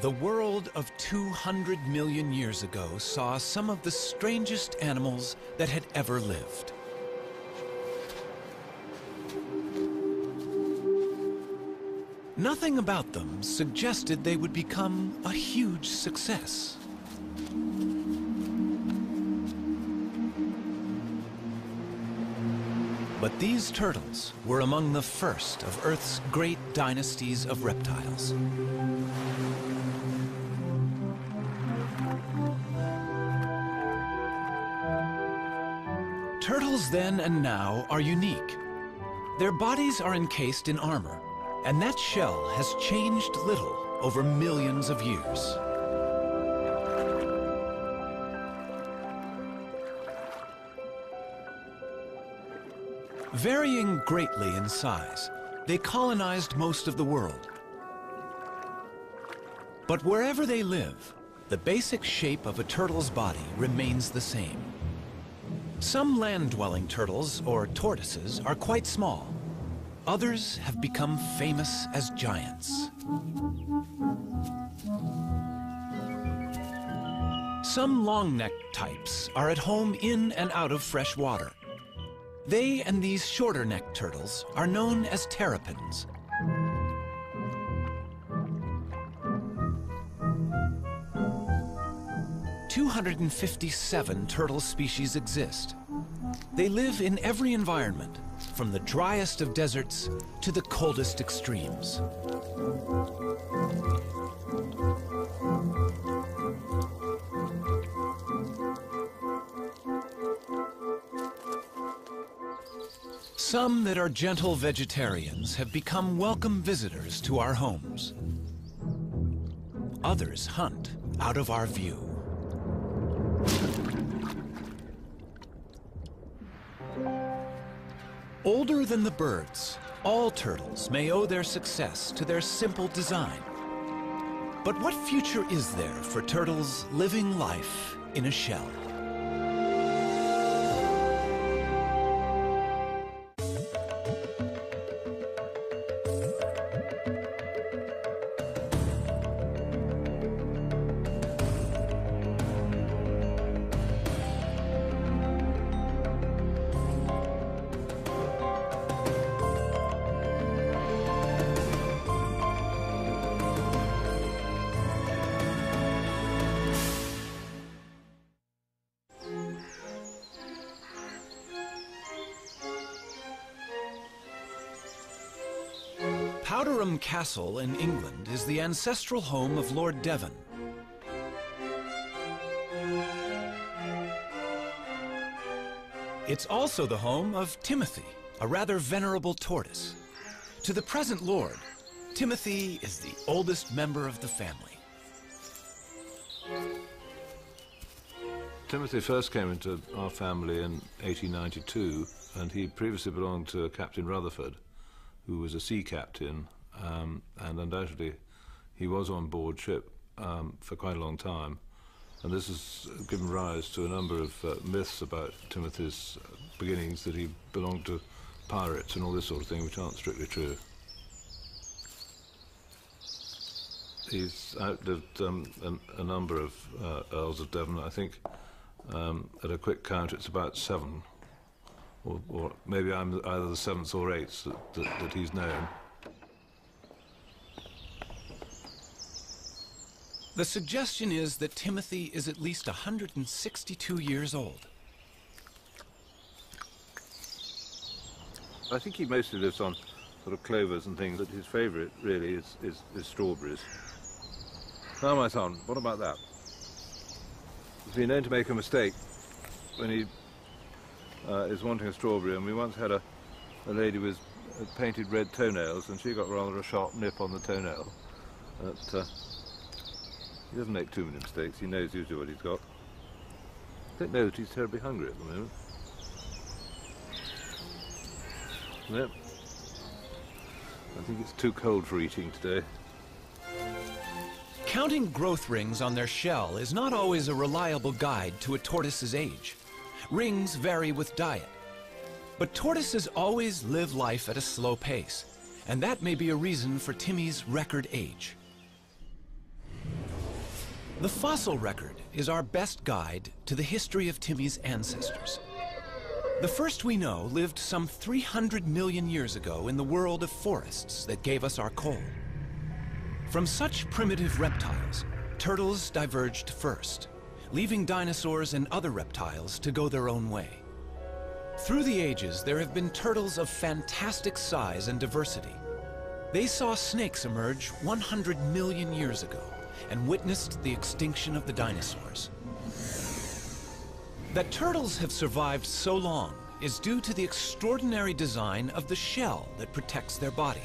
The world of 200 million years ago saw some of the strangest animals that had ever lived. Nothing about them suggested they would become a huge success. But these turtles were among the first of Earth's great dynasties of reptiles. Turtles then and now are unique. Their bodies are encased in armor, and that shell has changed little over millions of years. Varying greatly in size, they colonized most of the world. But wherever they live, the basic shape of a turtle's body remains the same. Some land-dwelling turtles, or tortoises, are quite small. Others have become famous as giants. Some long-necked types are at home in and out of fresh water. They and these shorter-necked turtles are known as terrapins. "257 turtle species exist. They live in every environment, from the driest of deserts to the coldest extremes. Some that are gentle vegetarians have become welcome visitors to our homes. Others hunt out of our view. Older than the birds, all turtles may owe their success to their simple design. But what future is there for turtles living life in a shell? Powderham Castle in England is the ancestral home of Lord Devon. It's also the home of Timothy, a rather venerable tortoise. To the present lord, Timothy is the oldest member of the family. Timothy first came into our family in 1892, and he previously belonged to Captain Rutherford, who was a sea captain, and undoubtedly he was on board ship for quite a long time. And this has given rise to a number of myths about Timothy's beginnings, that he belonged to pirates and all this sort of thing, which aren't strictly true. He's outlived a number of Earls of Devon. I think at a quick count it's about 7. Or maybe I'm either the 7th or 8th that he's known. The suggestion is that Timothy is at least 162 years old. I think he mostly lives on sort of clovers and things, but his favourite really is strawberries. Now, my son, what about that? He's been known to make a mistake when he is wanting a strawberry, and we once had a lady with painted red toenails, and she got rather a sharp nip on the toenail. But he doesn't make too many mistakes. He knows usually what he's got. I don't know that he's terribly hungry at the moment. Yep. I think it's too cold for eating today. Counting growth rings on their shell is not always a reliable guide to a tortoise's age. Rings vary with diet. But tortoises always live life at a slow pace, and that may be a reason for Timmy's record age. The fossil record is our best guide to the history of Timmy's ancestors. The first we know lived some 300 million years ago in the world of forests that gave us our coal. From such primitive reptiles, turtles diverged first, leaving dinosaurs and other reptiles to go their own way. Through the ages, there have been turtles of fantastic size and diversity. They saw snakes emerge 100 million years ago and witnessed the extinction of the dinosaurs. That turtles have survived so long is due to the extraordinary design of the shell that protects their body.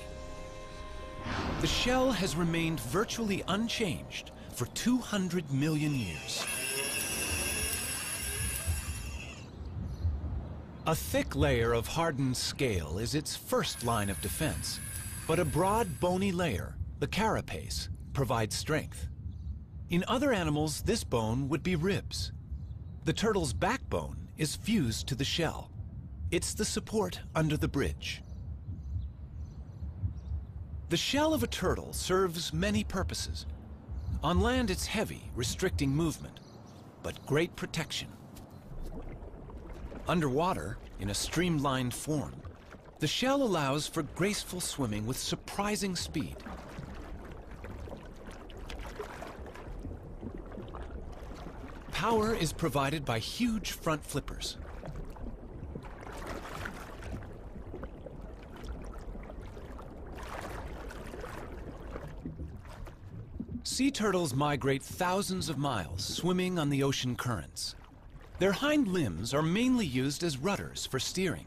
The shell has remained virtually unchanged for 200 million years. A thick layer of hardened scale is its first line of defense, but a broad, bony layer, the carapace, provides strength. In other animals, this bone would be ribs. The turtle's backbone is fused to the shell. It's the support under the bridge. The shell of a turtle serves many purposes. On land, it's heavy, restricting movement, but great protection. Underwater, in a streamlined form, the shell allows for graceful swimming with surprising speed. Power is provided by huge front flippers. Sea turtles migrate thousands of miles, swimming on the ocean currents. Their hind limbs are mainly used as rudders for steering.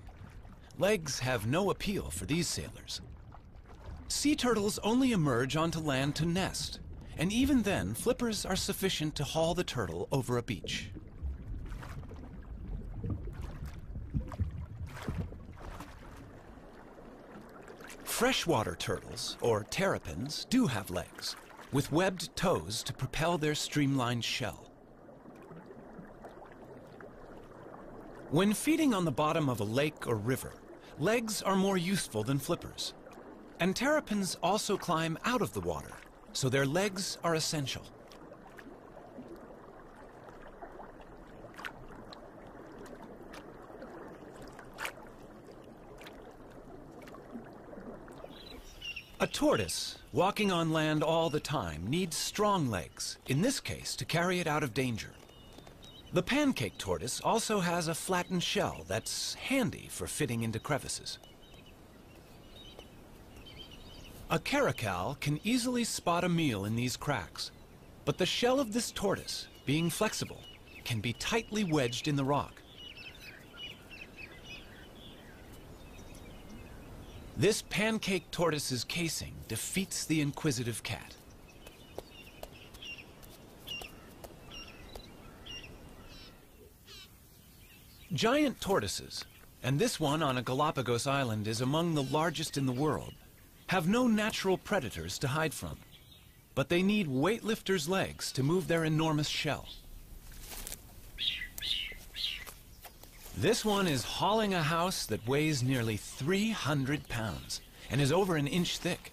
Legs have no appeal for these sailors. Sea turtles only emerge onto land to nest, and even then, flippers are sufficient to haul the turtle over a beach. Freshwater turtles, or terrapins, do have legs, with webbed toes to propel their streamlined shell. When feeding on the bottom of a lake or river, legs are more useful than flippers. And terrapins also climb out of the water, so their legs are essential. A tortoise, walking on land all the time, needs strong legs, in this case to carry it out of danger. The pancake tortoise also has a flattened shell that's handy for fitting into crevices. A caracal can easily spot a meal in these cracks, but the shell of this tortoise, being flexible, can be tightly wedged in the rock. This pancake tortoise's casing defeats the inquisitive cat. Giant tortoises, and this one on a Galapagos island is among the largest in the world, have no natural predators to hide from, but they need weightlifters' legs to move their enormous shell. This one is hauling a house that weighs nearly 300 pounds and is over an inch thick.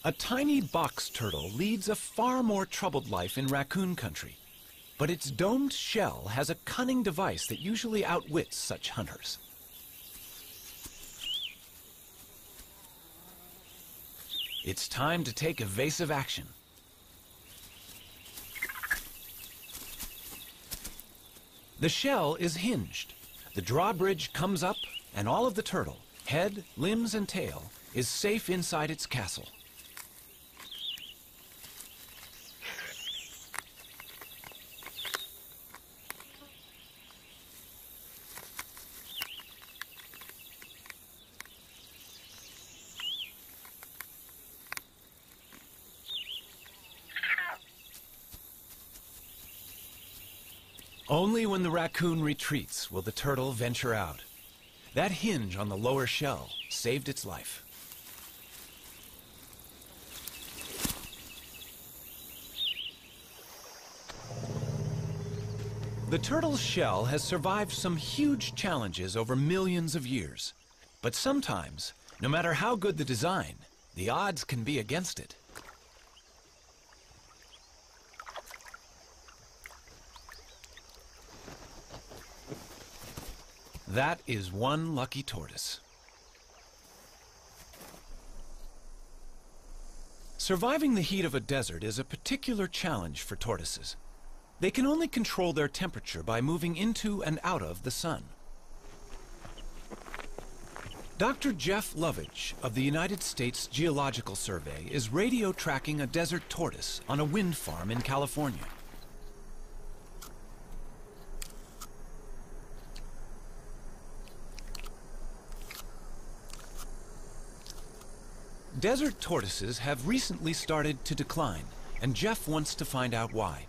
A tiny box turtle leads a far more troubled life in raccoon country, but its domed shell has a cunning device that usually outwits such hunters. It's time to take evasive action. The shell is hinged. The drawbridge comes up, and all of the turtle, head, limbs, and tail, is safe inside its castle. Only when the raccoon retreats will the turtle venture out. That hinge on the lower shell saved its life. The turtle's shell has survived some huge challenges over millions of years. But sometimes, no matter how good the design, the odds can be against it. That is one lucky tortoise. Surviving the heat of a desert is a particular challenge for tortoises. They can only control their temperature by moving into and out of the sun. Dr. Jeff Lovich of the United States Geological Survey is radio tracking a desert tortoise on a wind farm in California. Desert tortoises have recently started to decline, and Jeff wants to find out why.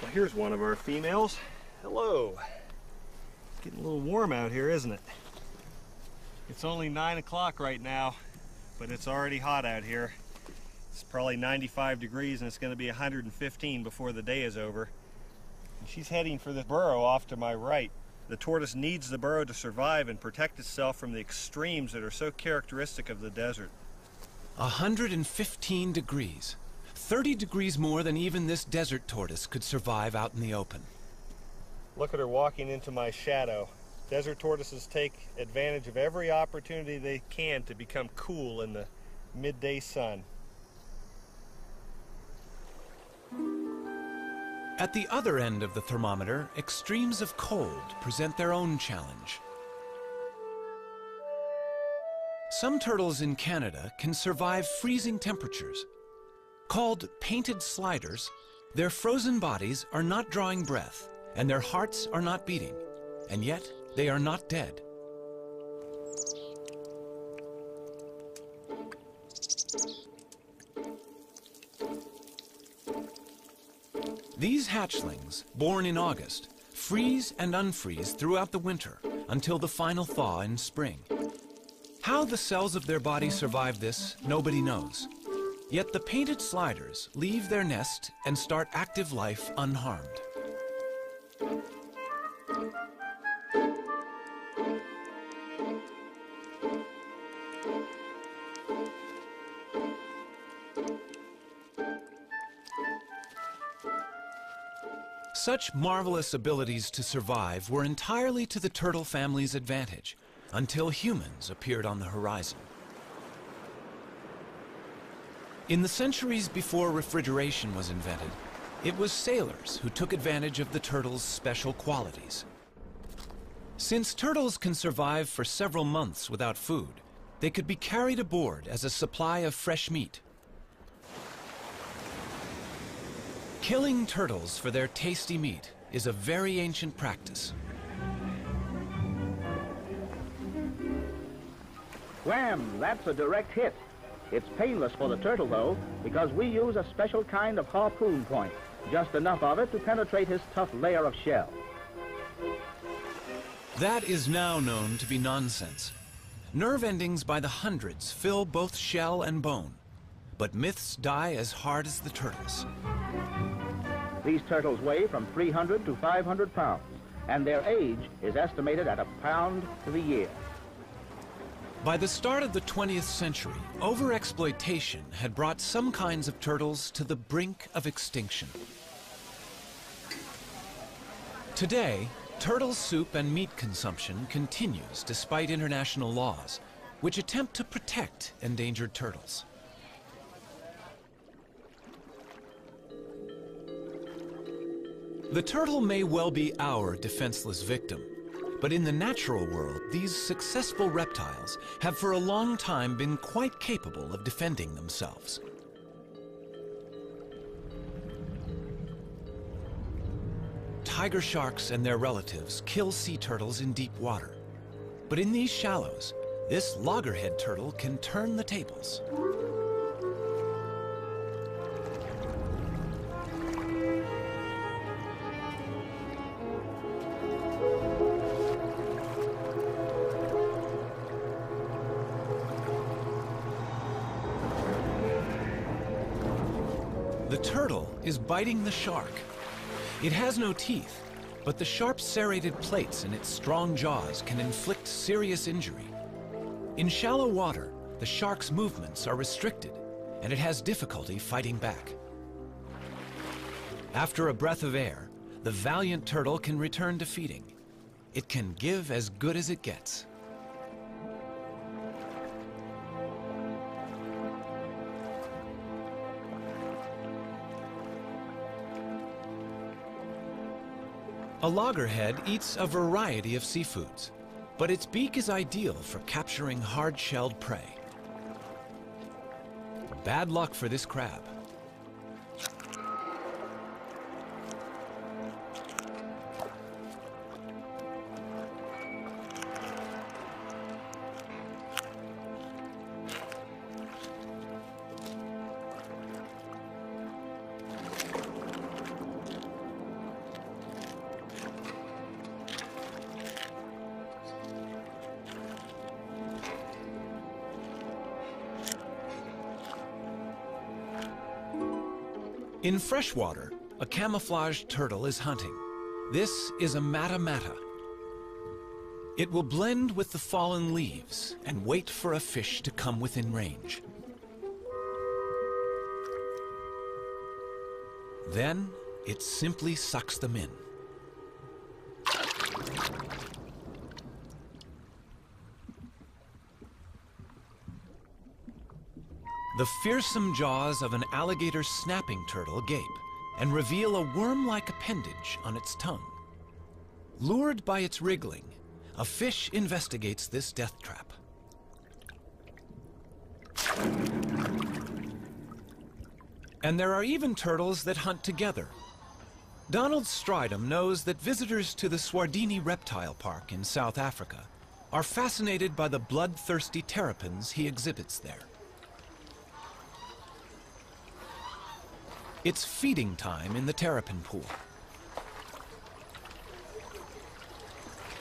Well, here's one of our females. Hello. It's getting a little warm out here, isn't it? It's only 9 o'clock right now, but it's already hot out here. It's probably 95 degrees and it's going to be 115 before the day is over. And she's heading for the burrow off to my right. The tortoise needs the burrow to survive and protect itself from the extremes that are so characteristic of the desert. 115 degrees. 30 degrees more than even this desert tortoise could survive out in the open. Look at her walking into my shadow. Desert tortoises take advantage of every opportunity they can to become cool in the midday sun. At the other end of the thermometer, extremes of cold present their own challenge. Some turtles in Canada can survive freezing temperatures. Called painted sliders, their frozen bodies are not drawing breath, and their hearts are not beating, and yet they are not dead. These hatchlings, born in August, freeze and unfreeze throughout the winter until the final thaw in spring. How the cells of their body survive this, nobody knows. Yet the painted sliders leave their nest and start active life unharmed. Such marvelous abilities to survive were entirely to the turtle family's advantage, until humans appeared on the horizon. In the centuries before refrigeration was invented, it was sailors who took advantage of the turtle's special qualities. Since turtles can survive for several months without food, they could be carried aboard as a supply of fresh meat. Killing turtles for their tasty meat is a very ancient practice. Wham! That's a direct hit. It's painless for the turtle, though, because we use a special kind of harpoon point, just enough of it to penetrate his tough layer of shell. That is now known to be nonsense. Nerve endings by the hundreds fill both shell and bone, but myths die as hard as the turtles. These turtles weigh from 300 to 500 pounds, and their age is estimated at 1 pound to the year. By the start of the 20th century, overexploitation had brought some kinds of turtles to the brink of extinction. Today, turtle soup and meat consumption continues despite international laws, which attempt to protect endangered turtles. The turtle may well be our defenseless victim, but in the natural world, these successful reptiles have for a long time been quite capable of defending themselves. Tiger sharks and their relatives kill sea turtles in deep water. But in these shallows, this loggerhead turtle can turn the tables. The turtle is biting the shark. It has no teeth, but the sharp serrated plates in its strong jaws can inflict serious injury. In shallow water, the shark's movements are restricted, and it has difficulty fighting back. After a breath of air, the valiant turtle can return to feeding. It can give as good as it gets. A loggerhead eats a variety of seafoods, but its beak is ideal for capturing hard-shelled prey. Bad luck for this crab. In freshwater, a camouflaged turtle is hunting. This is a mata-mata. It will blend with the fallen leaves and wait for a fish to come within range. Then, it simply sucks them in. The fearsome jaws of an alligator snapping turtle gape and reveal a worm-like appendage on its tongue. Lured by its wriggling, a fish investigates this death trap. And there are even turtles that hunt together. Donald Stridham knows that visitors to the Swardini Reptile Park in South Africa are fascinated by the bloodthirsty terrapins he exhibits there. It's feeding time in the terrapin pool.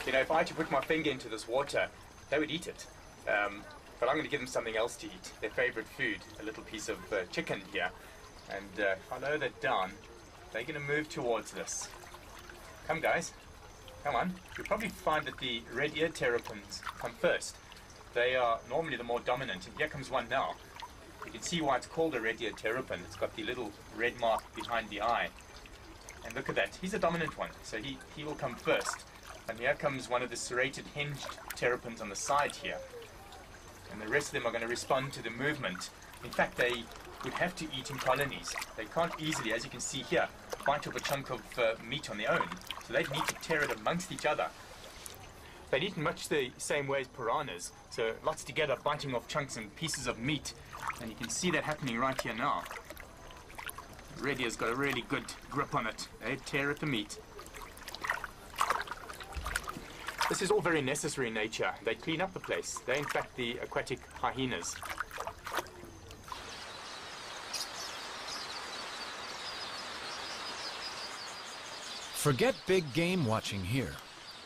You know, if I had to put my finger into this water, they would eat it. But I'm going to give them something else to eat, their favorite food, a little piece of chicken here. And if I lower that down, they're going to move towards this. Come, guys. Come on. You'll probably find that the red-eared terrapins come first. They are normally the more dominant, and here comes one now. You can see why it's called a red-eared terrapin. It's got the little red mark behind the eye. And look at that. He's a dominant one, so he will come first. And here comes one of the serrated hinged terrapins on the side here. And the rest of them are going to respond to the movement. In fact, they would have to eat in colonies. They can't easily, as you can see here, bite off a chunk of meat on their own. So they'd need to tear it amongst each other. They'd eat in much the same way as piranhas. So lots together, biting off chunks and pieces of meat. And you can see that happening right here now. Red ear's got a really good grip on it. They tear at the meat. This is all very necessary in nature. They clean up the place. They're in fact the aquatic hyenas. Forget big game watching here.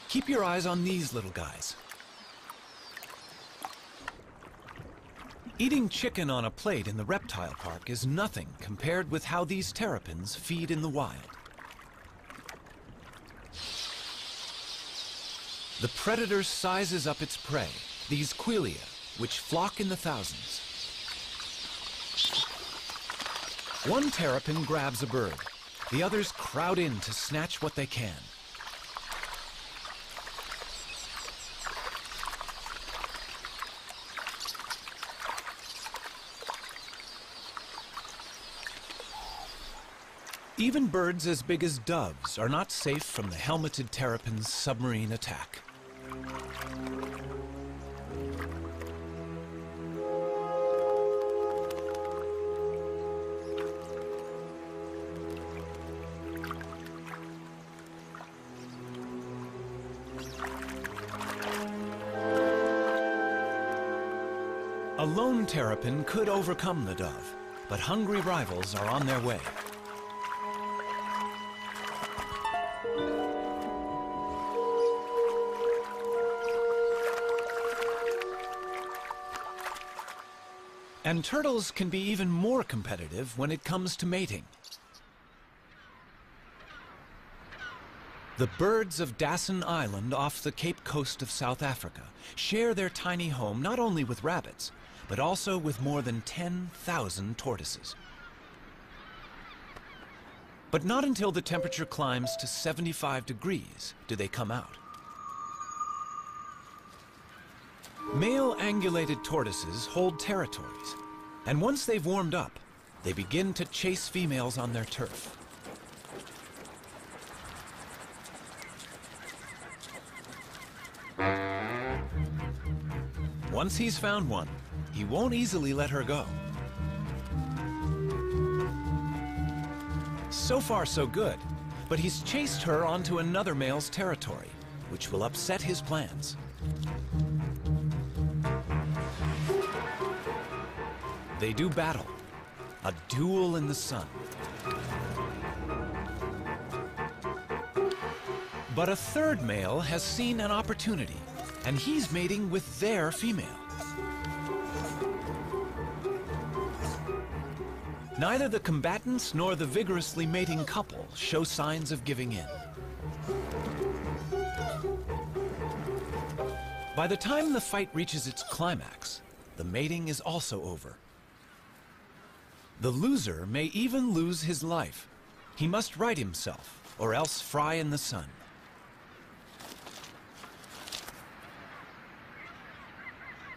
Keep your eyes on these little guys. Eating chicken on a plate in the reptile park is nothing compared with how these terrapins feed in the wild. The predator sizes up its prey, these quelea, which flock in the thousands. One terrapin grabs a bird. The others crowd in to snatch what they can. Even birds as big as doves are not safe from the helmeted terrapin's submarine attack. A lone terrapin could overcome the dove, but hungry rivals are on their way. And turtles can be even more competitive when it comes to mating. The birds of Dassin Island off the Cape Coast of South Africa share their tiny home not only with rabbits, but also with more than 10,000 tortoises. But not until the temperature climbs to 75 degrees do they come out. Male angulated tortoises hold territories, and once they've warmed up, they begin to chase females on their turf. Once he's found one, he won't easily let her go. So far, so good, but he's chased her onto another male's territory, which will upset his plans. They do battle, a duel in the sun. But a third male has seen an opportunity, and he's mating with their female. Neither the combatants nor the vigorously mating couple show signs of giving in. By the time the fight reaches its climax, the mating is also over. The loser may even lose his life. He must right himself, or else fry in the sun.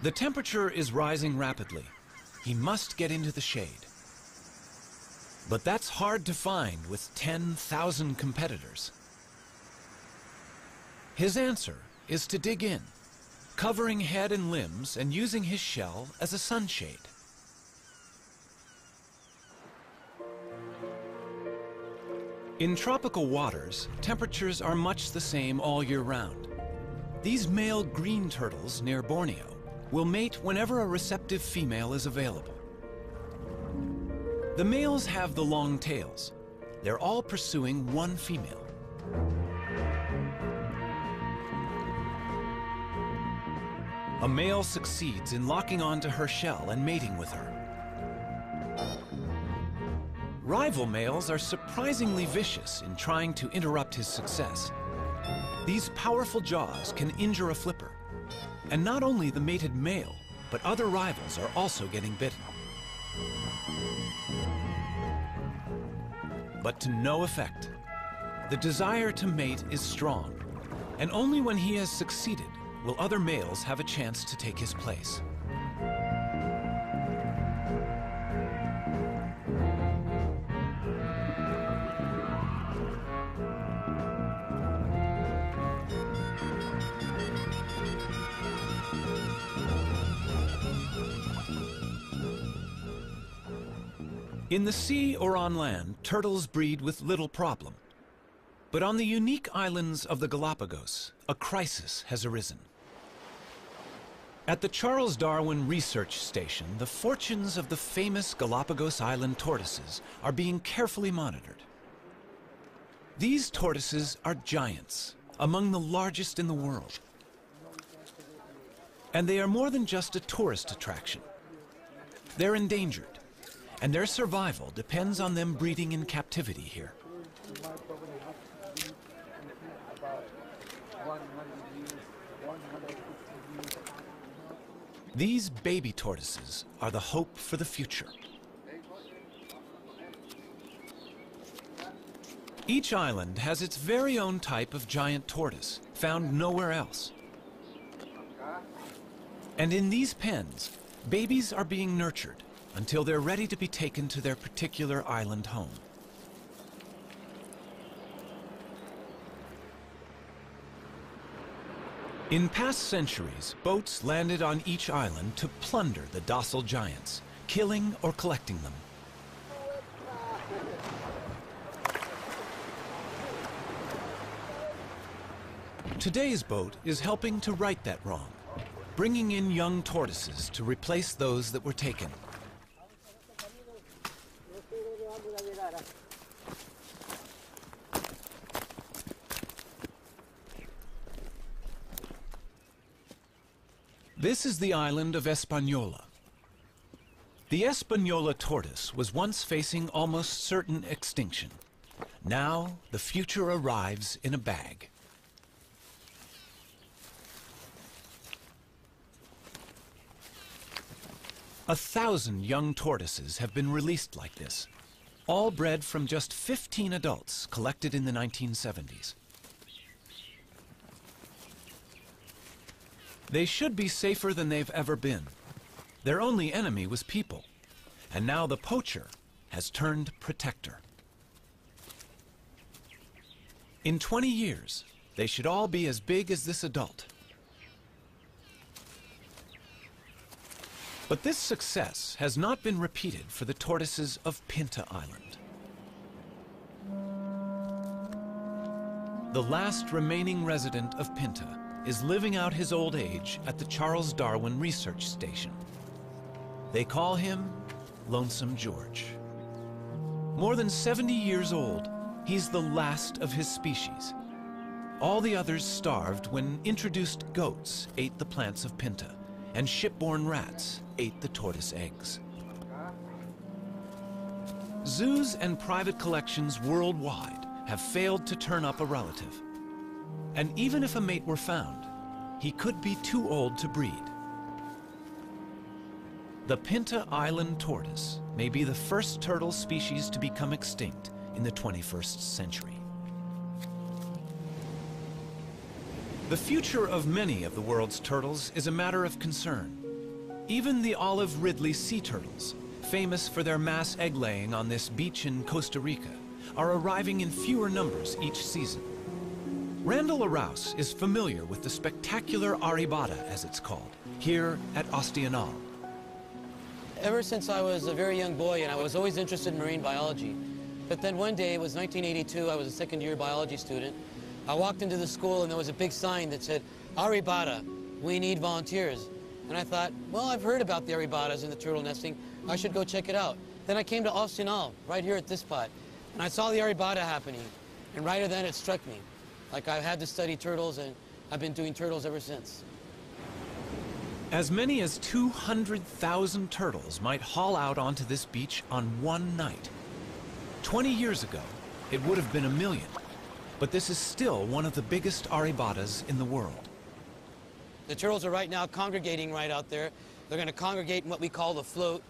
The temperature is rising rapidly. He must get into the shade. But that's hard to find with 10,000 competitors. His answer is to dig in, covering head and limbs and using his shell as a sunshade. In tropical waters, temperatures are much the same all year round. These male green turtles near Borneo will mate whenever a receptive female is available. The males have the long tails. They're all pursuing one female. A male succeeds in locking onto her shell and mating with her. Rival males are surprisingly vicious in trying to interrupt his success. These powerful jaws can injure a flipper. And not only the mated male, but other rivals are also getting bitten. But to no effect. The desire to mate is strong, and only when he has succeeded will other males have a chance to take his place. In the sea or on land, turtles breed with little problem. But on the unique islands of the Galapagos, a crisis has arisen. At the Charles Darwin Research Station, the fortunes of the famous Galapagos Island tortoises are being carefully monitored. These tortoises are giants, among the largest in the world. And they are more than just a tourist attraction. They're endangered, and their survival depends on them breeding in captivity here. These baby tortoises are the hope for the future. Each island has its very own type of giant tortoise, found nowhere else. And in these pens, babies are being nurtured until they're ready to be taken to their particular island home. In past centuries, boats landed on each island to plunder the docile giants, killing or collecting them. Today's boat is helping to right that wrong, bringing in young tortoises to replace those that were taken. This is the island of Hispaniola. The Espanola tortoise was once facing almost certain extinction. Now, the future arrives in a bag. A 1,000 young tortoises have been released like this, all bred from just 15 adults collected in the 1970s. They should be safer than they've ever been. Their only enemy was people, and now the poacher has turned protector. In 20 years, they should all be as big as this adult. But this success has not been repeated for the tortoises of Pinta Island. The last remaining resident of Pinta is living out his old age at the Charles Darwin Research Station. They call him Lonesome George. More than 70 years old, he's the last of his species. All the others starved when introduced goats ate the plants of Pinta, and shipborne rats ate the tortoise eggs. Zoos and private collections worldwide have failed to turn up a relative. And even if a mate were found, he could be too old to breed. The Pinta Island tortoise may be the first turtle species to become extinct in the 21st century. The future of many of the world's turtles is a matter of concern. Even the olive Ridley sea turtles, famous for their mass egg-laying on this beach in Costa Rica, are arriving in fewer numbers each season. Randall Arouse is familiar with the spectacular aribata, as it's called, here at Osteonal. Ever since I was a very young boy, and I was always interested in marine biology. But then one day, it was 1982, I was a second-year biology student. I walked into the school and there was a big sign that said, Aribata, we need volunteers. And I thought, well, I've heard about the Aribatas and the turtle nesting. I should go check it out. Then I came to Osteonal, right here at this spot, and I saw the Aribata happening. And right then it struck me. Like I had to study turtles, and I've been doing turtles ever since. As many as 200,000 turtles might haul out onto this beach on one night. 20 years ago, it would have been 1 million. But this is still one of the biggest aribatas in the world. The turtles are right now congregating right out there. They're going to congregate in what we call the float,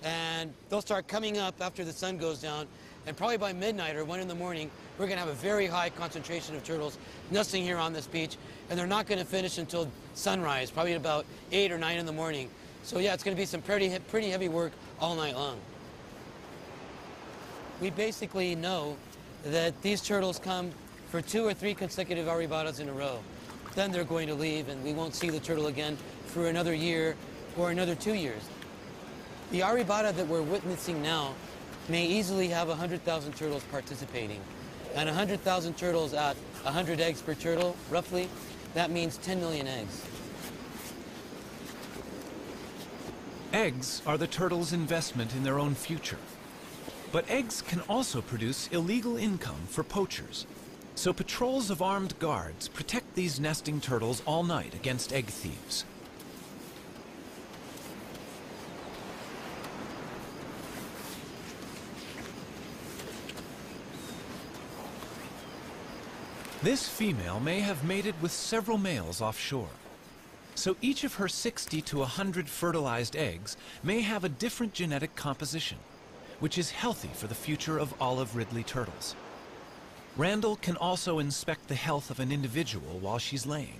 and they'll start coming up after the sun goes down, and probably by midnight or 1 in the morning, we're going to have a very high concentration of turtles nesting here on this beach, and they're not going to finish until sunrise, probably about 8 or 9 in the morning. So yeah, it's going to be some pretty heavy work all night long. We basically know that these turtles come for 2 or 3 consecutive aribatas in a row. Then they're going to leave, and we won't see the turtle again for another year or another 2 years. The aribata that we're witnessing now may easily have 100,000 turtles participating. And 100,000 turtles at 100 eggs per turtle, roughly, that means 10 million eggs. Eggs are the turtles' investment in their own future. But eggs can also produce illegal income for poachers. So patrols of armed guards protect these nesting turtles all night against egg thieves. This female may have mated with several males offshore. So each of her 60 to 100 fertilized eggs may have a different genetic composition, which is healthy for the future of olive Ridley turtles. Randall can also inspect the health of an individual while she's laying.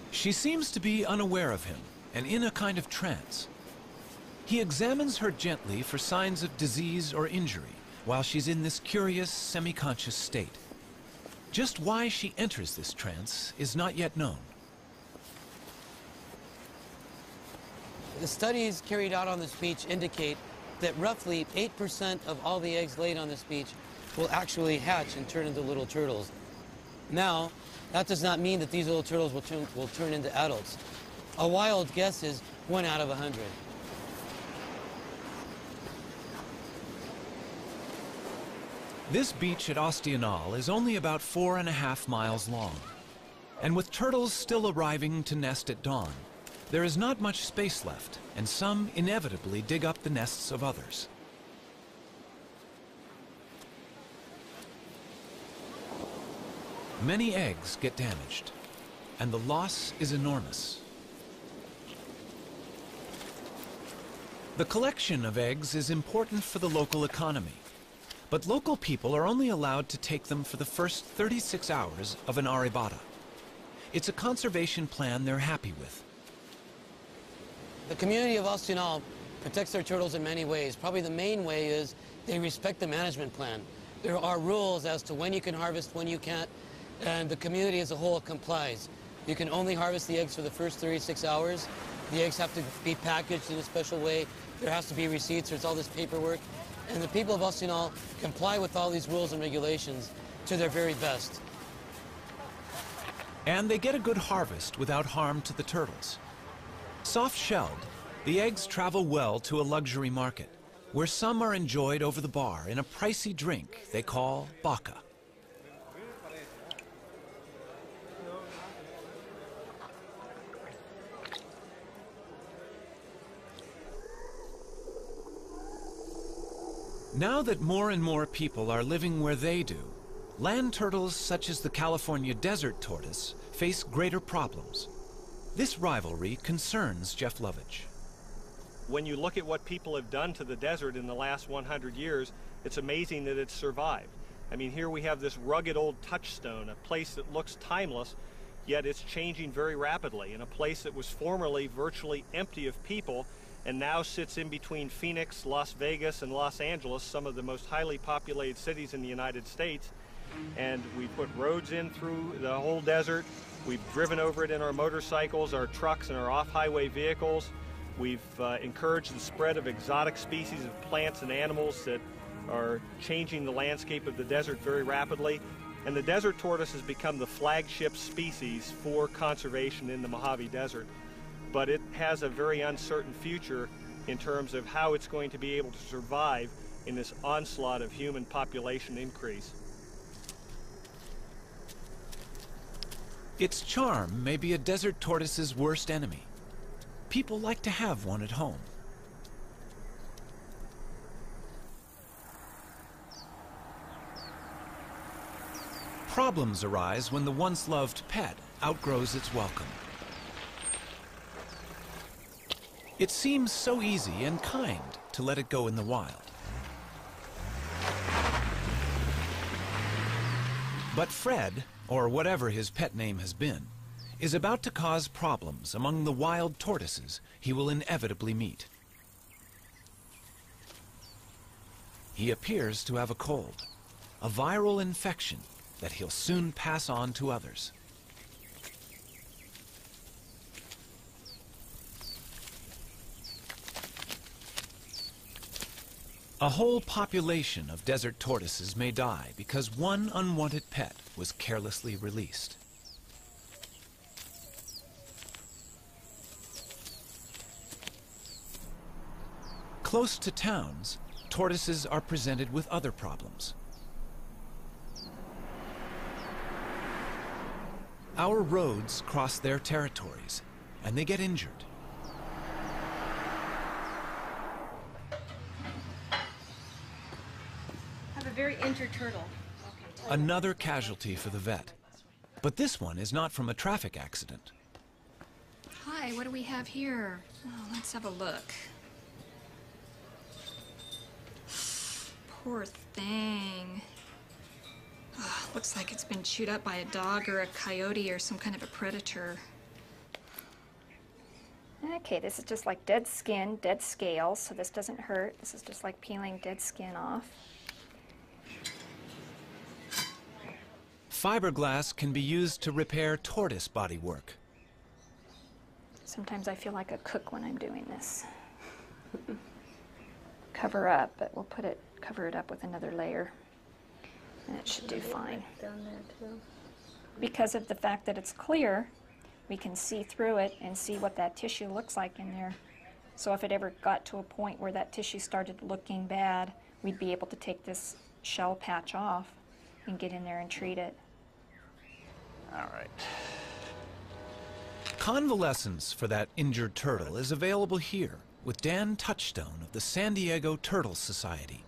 She seems to be unaware of him and in a kind of trance. He examines her gently for signs of disease or injury while she's in this curious, semi-conscious state. Just why she enters this trance is not yet known. The studies carried out on this beach indicate that roughly 8% of all the eggs laid on this beach will actually hatch and turn into little turtles. Now, that does not mean that these little turtles will turn into adults. A wild guess is 1 out of 100. This beach at Osteonal is only about 4.5 miles long. And with turtles still arriving to nest at dawn, There is not much space left, and some inevitably dig up the nests of others. Many eggs get damaged, and the loss is enormous. The collection of eggs is important for the local economy, but local people are only allowed to take them for the first 36 hours of an arribada. It's a conservation plan they're happy with. The community of Alcinal protects their turtles in many ways. Probably the main way is they respect the management plan. There are rules as to when you can harvest, when you can't, and the community as a whole complies. You can only harvest the eggs for the first 36 hours. The eggs have to be packaged in a special way. There has to be receipts. There's all this paperwork. And the people of Alcinal comply with all these rules and regulations to their very best. And they get a good harvest without harm to the turtles. Soft-shelled, the eggs travel well to a luxury market, where some are enjoyed over the bar in a pricey drink they call baka. Now that more and more people are living where they do, land turtles such as the California desert tortoise face greater problems. This rivalry concerns Jeff Lovage. When you look at what people have done to the desert in the last 100 years, it's amazing that it's survived. I mean, here we have this rugged old touchstone, a place that looks timeless, yet it's changing very rapidly, in a place that was formerly virtually empty of people and now sits in between Phoenix, Las Vegas, and Los Angeles, some of the most highly populated cities in the United States. And we put roads in through the whole desert. We've driven over it in our motorcycles, our trucks, and our off-highway vehicles. We've encouraged the spread of exotic species of plants and animals that are changing the landscape of the desert very rapidly. And the desert tortoise has become the flagship species for conservation in the Mojave Desert. But it has a very uncertain future in terms of how it's going to be able to survive in this onslaught of human population increase. Its charm may be a desert tortoise's worst enemy. People like to have one at home. Problems arise when the once loved pet outgrows its welcome. It seems so easy and kind to let it go in the wild. But Fred, or whatever his pet name has been, is about to cause problems among the wild tortoises he will inevitably meet. He appears to have a cold, a viral infection that he'll soon pass on to others. A whole population of desert tortoises may die because one unwanted pet was carelessly released. Close to towns, tortoises are presented with other problems. Our roads cross their territories, and they get injured. Very injured turtle. Another casualty for the vet. But this one is not from a traffic accident. Hi, what do we have here? Oh, let's have a look. Poor thing. Oh, looks like it's been chewed up by a dog or a coyote or some kind of a predator. Okay, this is just like dead skin, dead scales, so this doesn't hurt. This is just like peeling dead skin off. Fiberglass can be used to repair tortoise bodywork. Sometimes I feel like a cook when I'm doing this. Cover up, but we'll cover it up with another layer, and it should do fine. Down there too. Because of the fact that it's clear, we can see through it and see what that tissue looks like in there. So if it ever got to a point where that tissue started looking bad, we'd be able to take this shell patch off and get in there and treat it. All right. Convalescence for that injured turtle is available here with Dan Touchstone of the San Diego Turtle Society.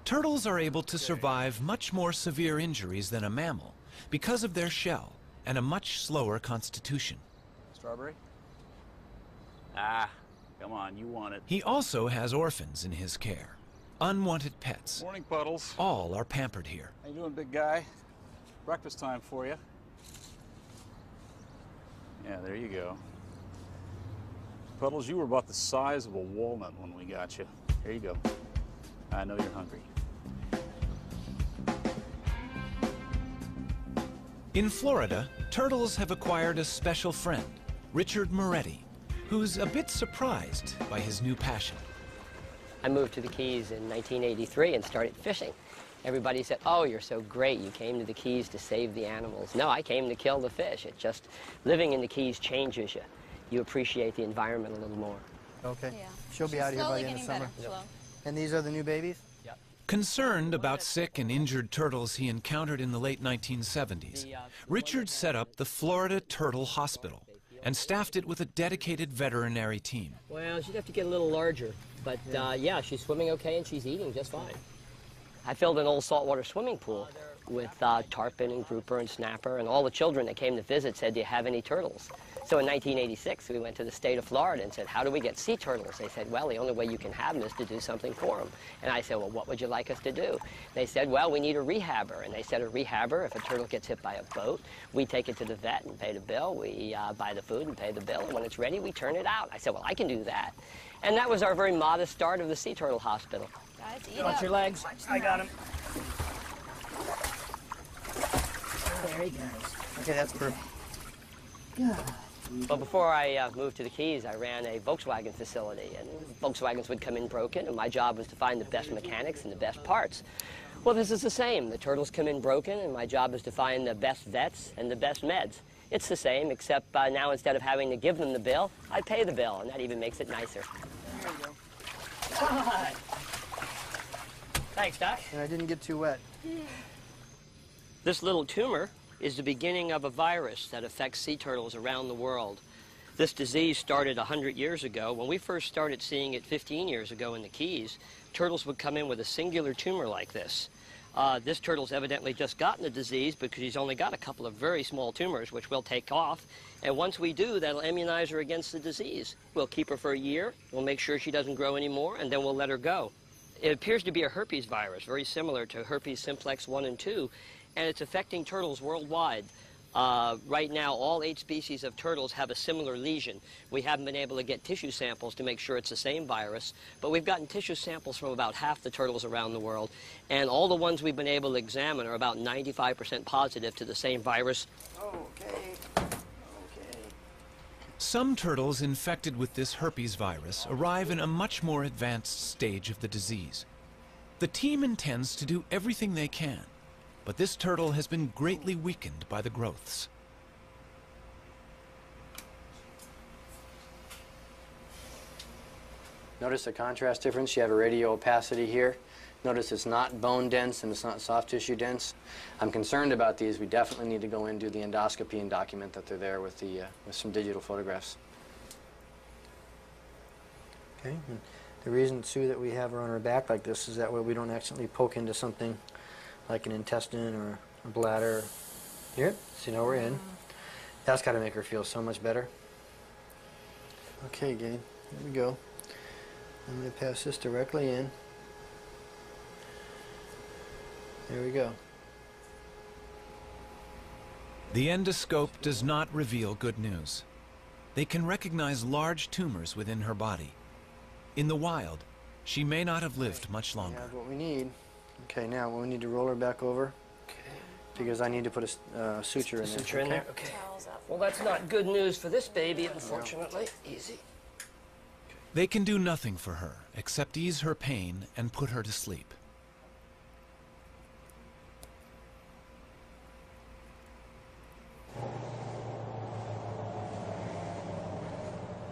Turtles are able to survive much more severe injuries than a mammal because of their shell and a much slower constitution. Strawberry? Ah, come on, you want it. He also has orphans in his care, unwanted pets. Morning, Puddles. All are pampered here. How you doing, big guy? Breakfast time for you. Yeah, there you go. Puddles, you were about the size of a walnut when we got you. Here you go. I know you're hungry. In Florida, turtles have acquired a special friend, Richard Moretti, who's a bit surprised by his new passion. I moved to the Keys in 1983 and started fishing. Everybody said, "Oh, you're so great. You came to the Keys to save the animals." No, I came to kill the fish. It just, living in the Keys changes you. You appreciate the environment a little more. Okay. Yeah. She'll be out of here by the end of summer. And these are the new babies? Yep. Concerned about sick and injured turtles he encountered in the late 1970s, Richard set up the Florida Turtle Hospital and staffed it with a dedicated veterinary team. Well, she'd have to get a little larger, but yeah, she's swimming okay and she's eating just fine. I filled an old saltwater swimming pool with tarpon and grouper and snapper, and all the children that came to visit said, "Do you have any turtles?" So in 1986, we went to the state of Florida and said, "How do we get sea turtles?" They said, "Well, the only way you can have them is to do something for them." And I said, "Well, what would you like us to do?" They said, "Well, we need a rehabber." And they said, "A rehabber, if a turtle gets hit by a boat, we take it to the vet and pay the bill. We buy the food and pay the bill. And when it's ready, we turn it out." I said, "Well, I can do that." And that was our very modest start of the Sea Turtle Hospital. Guys, eat Watch up. your legs. I got him. There he goes. Okay, that's perfect. Well, before I moved to the Keys, I ran a Volkswagen facility, and Volkswagens would come in broken, and my job was to find the best mechanics and the best parts. Well, this is the same. The turtles come in broken, and my job is to find the best vets and the best meds. It's the same, except now instead of having to give them the bill, I pay the bill, and that even makes it nicer. There you go. Thanks, Doc. And I didn't get too wet. This little tumor is the beginning of a virus that affects sea turtles around the world. This disease started 100 years ago. When we first started seeing it 15 years ago in the Keys, turtles would come in with a singular tumor like this. This turtle's evidently just gotten the disease because he's only got a couple of very small tumors, which we'll take off. And once we do, that'll immunize her against the disease. We'll keep her for a year, we'll make sure she doesn't grow anymore, and then we'll let her go. It appears to be a herpes virus, very similar to herpes simplex 1 and 2, and it's affecting turtles worldwide. Right now, all 8 species of turtles have a similar lesion. We haven't been able to get tissue samples to make sure it's the same virus, but we've gotten tissue samples from about half the turtles around the world, and all the ones we've been able to examine are about 95% positive to the same virus. Okay. Some turtles infected with this herpes virus arrive in a much more advanced stage of the disease. The team intends to do everything they can, but this turtle has been greatly weakened by the growths. Notice the contrast difference. You have a radio opacity here. Notice it's not bone dense and it's not soft tissue dense. I'm concerned about these. We definitely need to go in and do the endoscopy and document that they're there with some digital photographs. Okay. And the reason, Sue, that we have her on her back like this is that way we don't accidentally poke into something like an intestine or a bladder. Here, so now we're in. That's got to make her feel so much better. Okay, Gabe, here we go. I'm going to pass this directly in. There we go. The endoscope does not reveal good news. They can recognize large tumors within her body. In the wild, she may not have lived much longer. We have what we need. Okay, now we need to roll her back over. Okay. Because I need to put a suture in there. Suture in there? Okay. Well, that's not good news for this baby, unfortunately. Easy. They can do nothing for her except ease her pain and put her to sleep.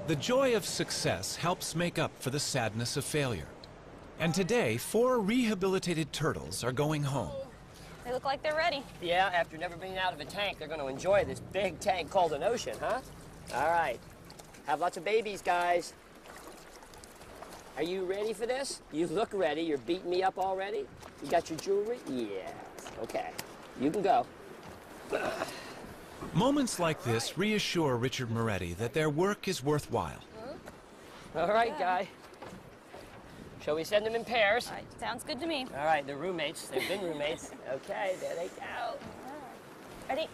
The joy of success helps make up for the sadness of failure. And today, 4 rehabilitated turtles are going home. They look like they're ready. Yeah, after never being out of a tank, they're going to enjoy this big tank called an ocean, huh? All right. Have lots of babies, guys. Are you ready for this? You look ready. You're beating me up already? You got your jewelry? Yes. Okay. You can go. Moments like this reassure Richard Moretti that their work is worthwhile. All right, Guy. Shall we send them in pairs? All right, sounds good to me. All right, they're roommates. They've been roommates. Okay, there they go. Ready?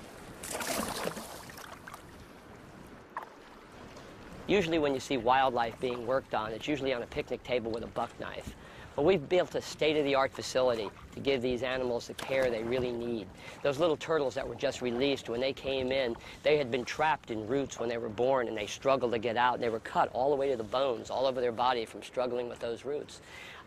Usually when you see wildlife being worked on, it's usually on a picnic table with a buck knife. But we've built a state-of-the-art facility to give these animals the care they really need. Those little turtles that were just released, when they came in, they had been trapped in roots when they were born, and they struggled to get out. And they were cut all the way to the bones, all over their body from struggling with those roots.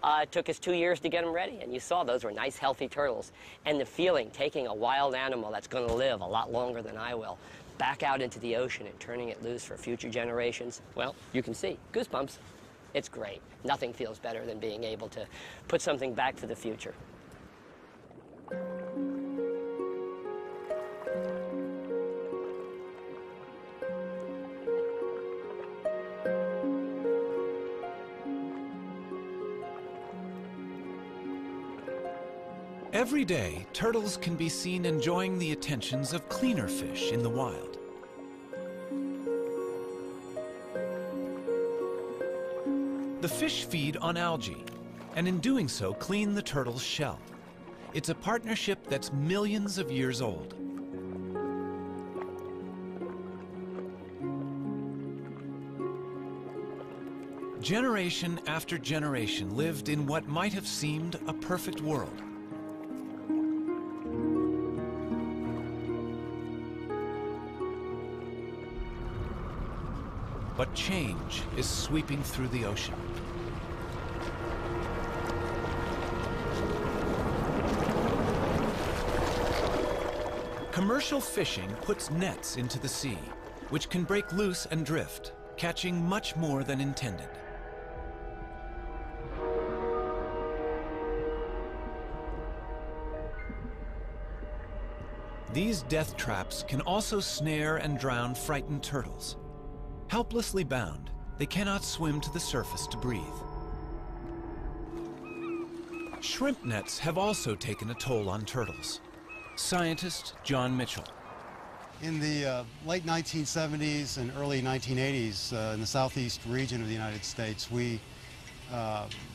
It took us 2 years to get them ready, and you saw those were nice, healthy turtles. And the feeling, taking a wild animal that's going to live a lot longer than I will, back out into the ocean and turning it loose for future generations, well, you can see, goosebumps. It's great. Nothing feels better than being able to put something back for the future. Every day, turtles can be seen enjoying the attentions of cleaner fish in the wild. The fish feed on algae, and in doing so, clean the turtle's shell. It's a partnership that's millions of years old. Generation after generation lived in what might have seemed a perfect world. But change is sweeping through the ocean. Commercial fishing puts nets into the sea, which can break loose and drift, catching much more than intended. These death traps can also snare and drown frightened turtles. Helplessly bound, they cannot swim to the surface to breathe. Shrimp nets have also taken a toll on turtles. Scientist John Mitchell. In the late 1970s and early 1980s in the southeast region of the United States, we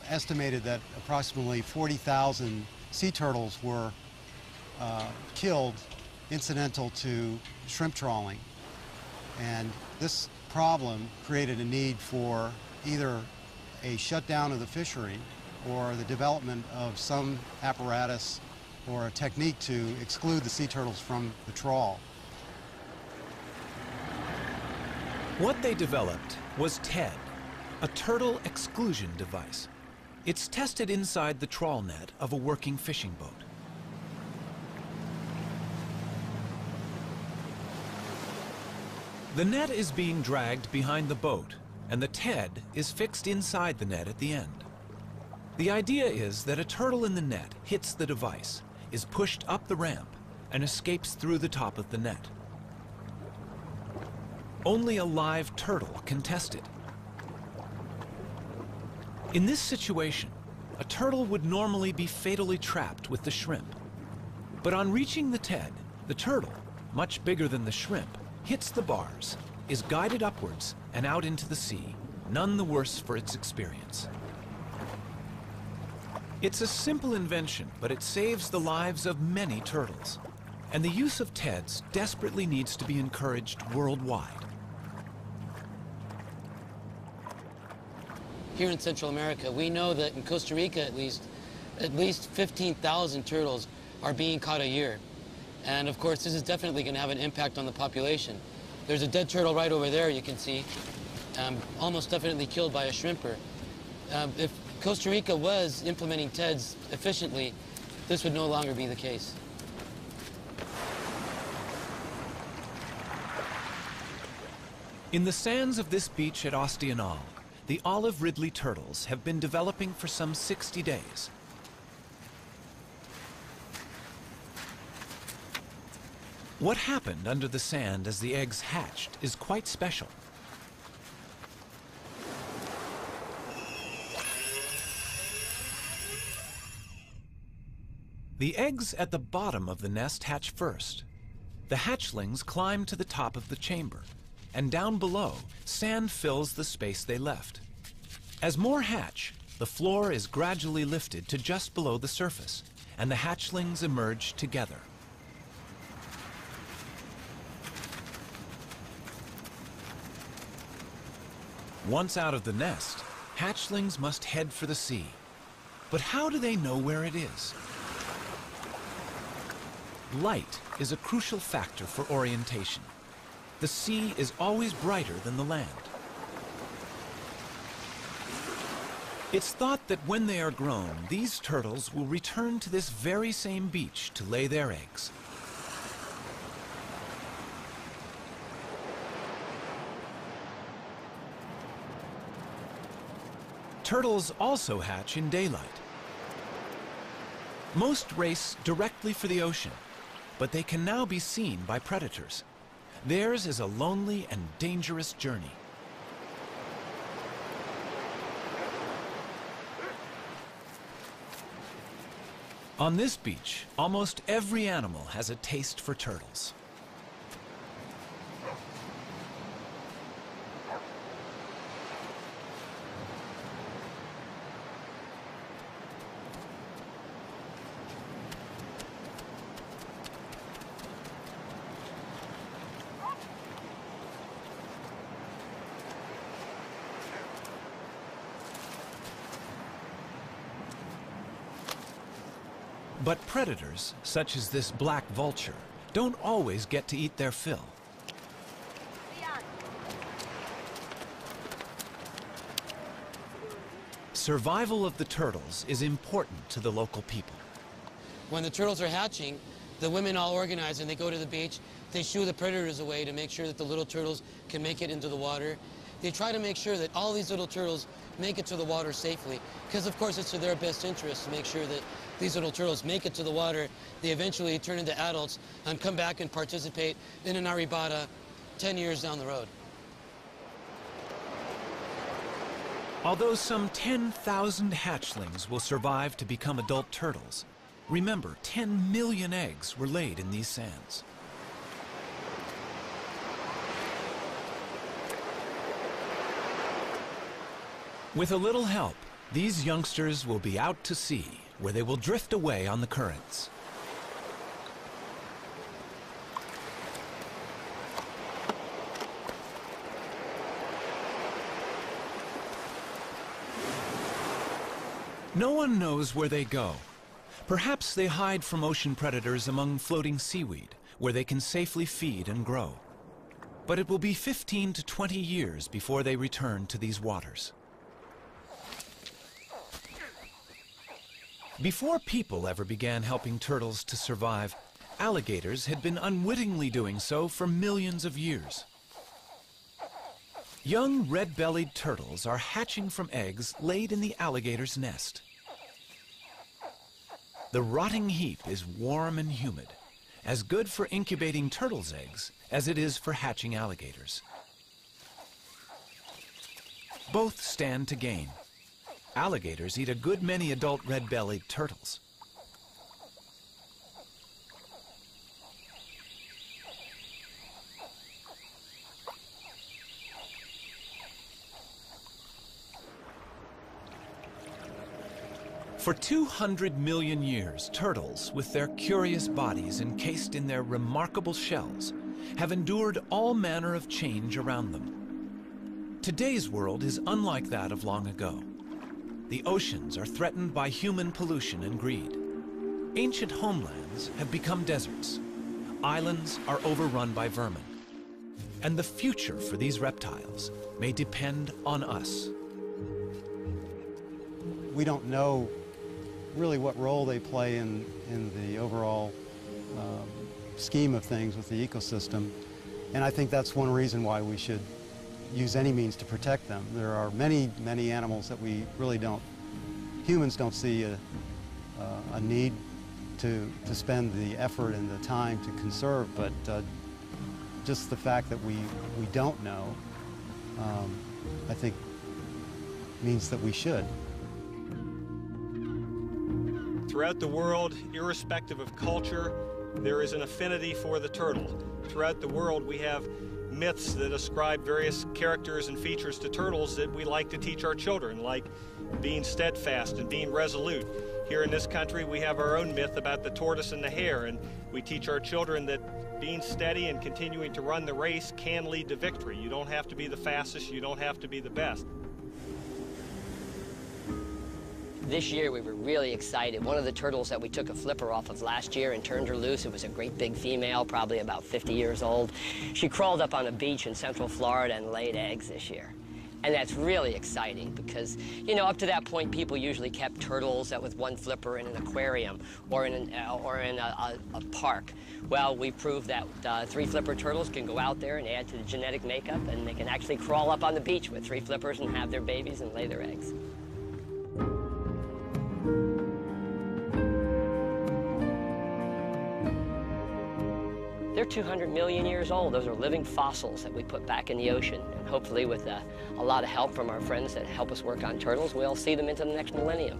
estimated that approximately 40,000 sea turtles were killed incidental to shrimp trawling. And this problem created a need for either a shutdown of the fishery or the development of some apparatus or a technique to exclude the sea turtles from the trawl. What they developed was TED, a turtle exclusion device. It's tested inside the trawl net of a working fishing boat. The net is being dragged behind the boat, and the TED is fixed inside the net at the end. The idea is that a turtle in the net hits the device, is pushed up the ramp, and escapes through the top of the net. Only a live turtle can test it. In this situation, a turtle would normally be fatally trapped with the shrimp. But on reaching the TED, the turtle, much bigger than the shrimp, hits the bars, is guided upwards and out into the sea, none the worse for its experience. It's a simple invention, but it saves the lives of many turtles. And the use of TEDs desperately needs to be encouraged worldwide. Here in Central America, we know that in Costa Rica at least 15,000 turtles are being caught a year. And of course, this is definitely going to have an impact on the population. There's a dead turtle right over there, you can see, almost definitely killed by a shrimper. If Costa Rica was implementing TEDs efficiently, this would no longer be the case. In the sands of this beach at Ostional, the olive ridley turtles have been developing for some 60 days. What happened under the sand as the eggs hatched is quite special. The eggs at the bottom of the nest hatch first. The hatchlings climb to the top of the chamber, and down below, sand fills the space they left. As more hatch, the floor is gradually lifted to just below the surface, and the hatchlings emerge together. Once out of the nest, hatchlings must head for the sea. But how do they know where it is? Light is a crucial factor for orientation. The sea is always brighter than the land. It's thought that when they are grown, these turtles will return to this very same beach to lay their eggs. Turtles also hatch in daylight. Most race directly for the ocean, but they can now be seen by predators. Theirs is a lonely and dangerous journey. On this beach, almost every animal has a taste for turtles. But predators, such as this black vulture, don't always get to eat their fill. Survival of the turtles is important to the local people. When the turtles are hatching, the women all organize and they go to the beach. They shoo the predators away to make sure that the little turtles can make it into the water. They try to make sure that all these little turtles make it to the water safely, because of course it's to their best interest to make sure that these little turtles make it to the water. They eventually turn into adults and come back and participate in an arribada 10 years down the road. Although some 10,000 hatchlings will survive to become adult turtles, remember 10 million eggs were laid in these sands. With a little help, these youngsters will be out to sea, where they will drift away on the currents. No one knows where they go. Perhaps they hide from ocean predators among floating seaweed, where they can safely feed and grow. But it will be 15 to 20 years before they return to these waters. Before people ever began helping turtles to survive, alligators had been unwittingly doing so for millions of years. Young red-bellied turtles are hatching from eggs laid in the alligator's nest. The rotting heap is warm and humid, as good for incubating turtles' eggs as it is for hatching alligators. Both stand to gain. Alligators eat a good many adult red-bellied turtles. For 200 million years, turtles, with their curious bodies encased in their remarkable shells, have endured all manner of change around them. Today's world is unlike that of long ago. The oceans are threatened by human pollution and greed. Ancient homelands have become deserts. Islands are overrun by vermin. And the future for these reptiles may depend on us. We don't know really what role they play in the overall scheme of things with the ecosystem. And I think that's one reason why we should use any means to protect them. There are many, many animals that we really don't, humans don't see a need to spend the effort and the time to conserve, but just the fact that we don't know, I think, means that we should. Throughout the world, irrespective of culture, there is an affinity for the turtle. Throughout the world, we have myths that ascribe various characters and features to turtles that we like to teach our children, like being steadfast and being resolute. Here in this country, we have our own myth about the tortoise and the hare, and we teach our children that being steady and continuing to run the race can lead to victory. You don't have to be the fastest, you don't have to be the best. This year we were really excited. One of the turtles that we took a flipper off of last year and turned her loose, it was a great big female, probably about 50 years old. She crawled up on a beach in Central Florida and laid eggs this year. And that's really exciting because, you know, up to that point, people usually kept turtles with one flipper in an aquarium or in a park. Well, we proved that 3 flipper turtles can go out there and add to the genetic makeup, and they can actually crawl up on the beach with 3 flippers and have their babies and lay their eggs. They're 200 million years old. Those are living fossils that we put back in the ocean. And hopefully with a lot of help from our friends that help us work on turtles, we'll see them into the next millennium.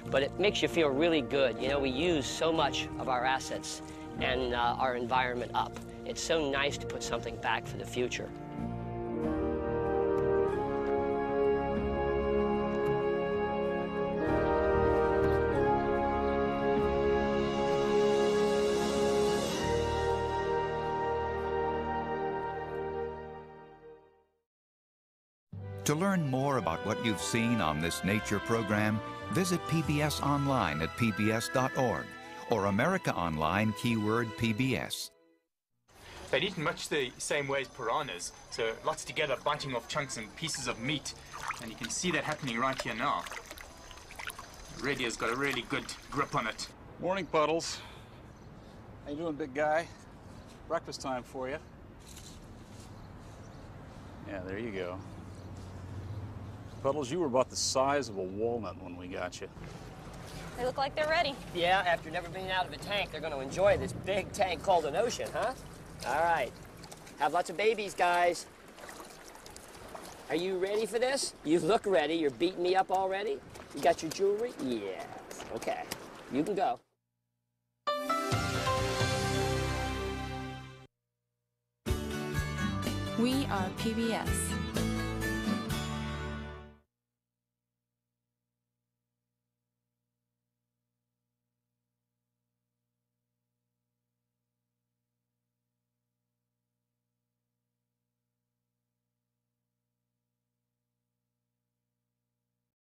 But it makes you feel really good. You know, we use so much of our assets and our environment up. It's so nice to put something back for the future. To learn more about what you've seen on this nature program, visit PBS online at pbs.org or America Online keyword PBS. They're eaten much the same way as piranhas, so lots together, biting off chunks and pieces of meat. And you can see that happening right here now. Really has got a really good grip on it. Morning, Puddles. How you doing, big guy? Breakfast time for you. Yeah, there you go. Puddles, you were about the size of a walnut when we got you. They look like they're ready. Yeah, after never being out of a tank, they're going to enjoy this big tank called an ocean, huh? All right. Have lots of babies, guys. Are you ready for this? You look ready. You're beating me up already? You got your jewelry? Yes. Okay. You can go. We are PBS.